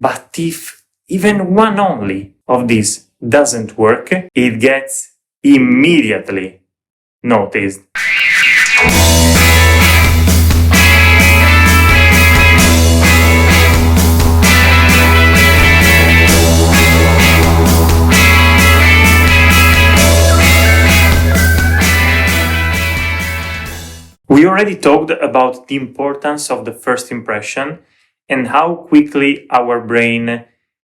But if even one only of these doesn't work, it gets immediately noticed. We already talked about the importance of the first impression and how quickly our brain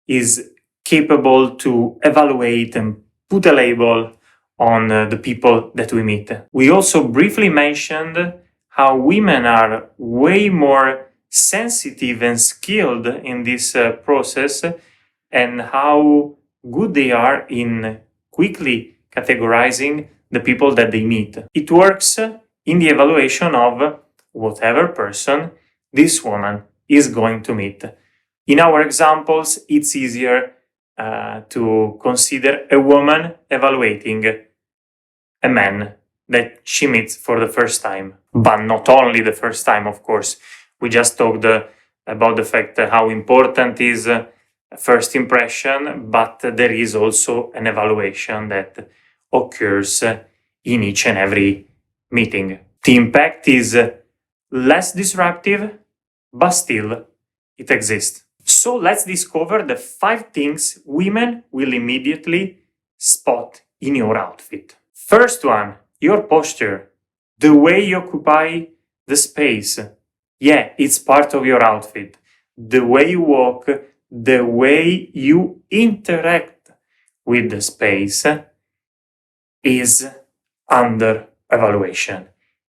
is capable to evaluate and put a label on the people that we meet. We also briefly mentioned how women are way more sensitive and skilled in this process, and how good they are in quickly categorizing the people that they meet. It works in the evaluation of whatever person this woman is going to meet. In our examples, it's easier to consider a woman evaluating a man that she meets for the first time. But not only the first time, of course. We just talked about the fact how important is first impression, but there is also an evaluation that occurs in each and every meeting. The impact is less disruptive, but still it exists. So let's discover the 5 things women will immediately spot in your outfit. First one, your posture, the way you occupy the space. Yeah, it's part of your outfit. The way you walk, the way you interact with the space is under evaluation.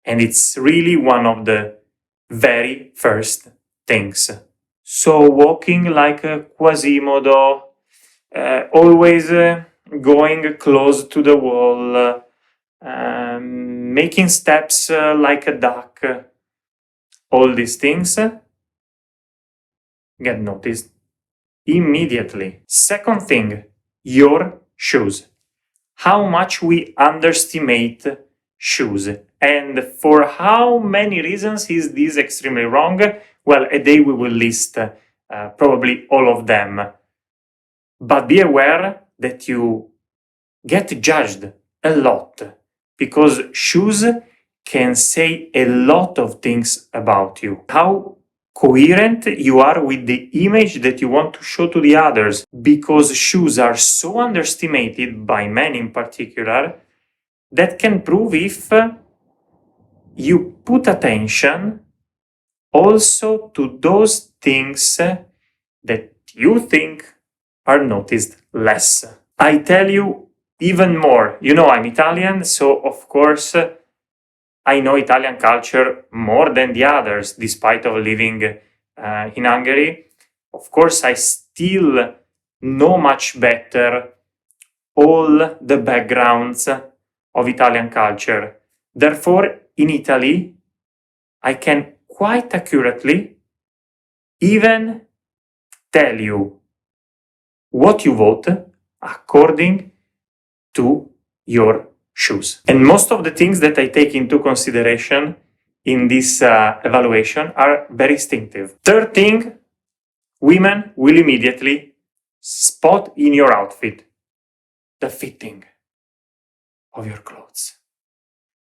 And it's really one of the very first things. So walking like a Quasimodo, always going close to the wall, making steps like a duck, all these things get noticed immediately. Second thing, your shoes. How much we underestimate shoes, and for how many reasons is this extremely wrong? Well, a day we will list probably all of them. But be aware that you get judged a lot, because shoes can say a lot of things about you. How coherent you are with the image that you want to show to the others, because shoes are so underestimated by men in particular that can prove if you put attention also to those things that you think are noticed less. I tell you even more. You know, I'm Italian, so of course I know Italian culture more than the others, despite of living in Hungary. Of course, I still know much better all the backgrounds of Italian culture. Therefore, in Italy, I can quite accurately even tell you what you vote according to your shoes. And most of the things that I take into consideration in this evaluation are very instinctive. Third thing, women will immediately spot in your outfit the fitting of your clothes.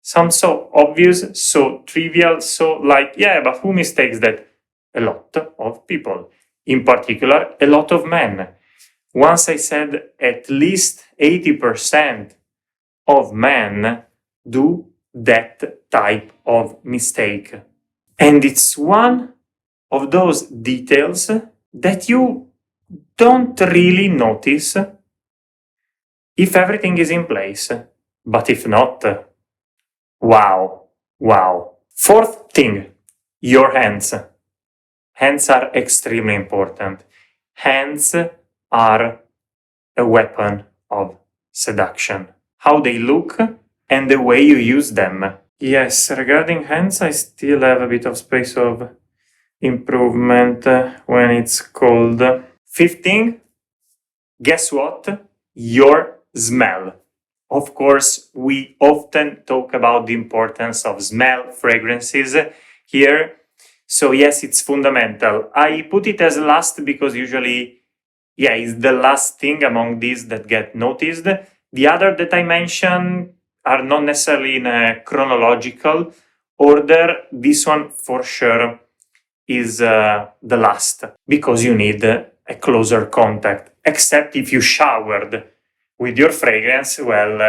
Sounds so obvious, so trivial, so like, yeah, but who mistakes that? A lot of people. In particular, a lot of men. Once I said at least 80% of men do that type of mistake. And it's one of those details that you don't really notice if everything is in place. But if not, wow. Fourth thing, your hands. Hands are extremely important. Hands are a weapon of seduction. How they look and the way you use them. Yes, regarding hands, I still have a bit of space of improvement when it's cold. Fifth thing, guess what? Your smell. Of course, we often talk about the importance of smell, fragrances here. So yes, it's fundamental. I put it as last because usually, it's the last thing among these that get noticed. The other that I mentioned are not necessarily in a chronological order. This one for sure is the last, because you need a closer contact, except if you showered with your fragrance. Well,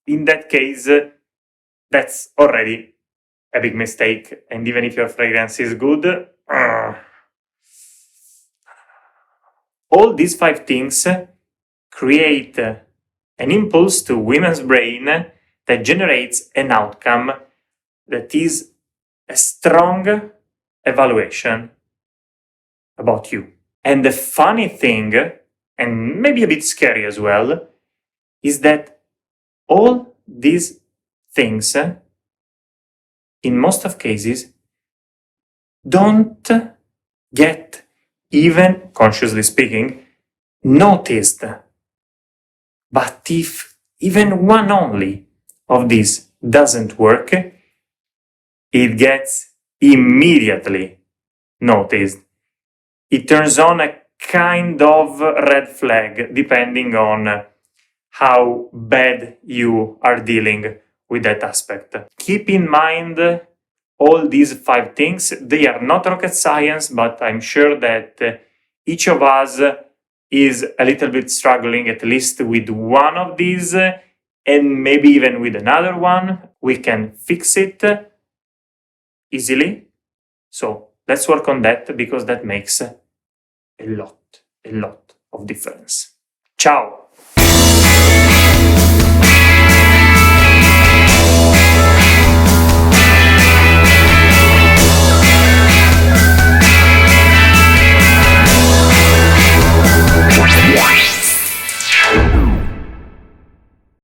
in that case, that's already a big mistake. And even if your fragrance is good, all these 5 things create an impulse to women's brain that generates an outcome that is a strong evaluation about you. And the funny thing, and maybe a bit scary as well, is that all these things, in most of cases, don't get, even consciously speaking, noticed. But if even one only of these doesn't work, it gets immediately noticed. It turns on a kind of red flag, depending on how bad you are dealing with that aspect. Keep in mind all these 5 things. They are not rocket science, but I'm sure that each of us is a little bit struggling at least with one of these, and maybe even with another one. We can fix it easily. So let's work on that, because that makes a lot of difference. Ciao!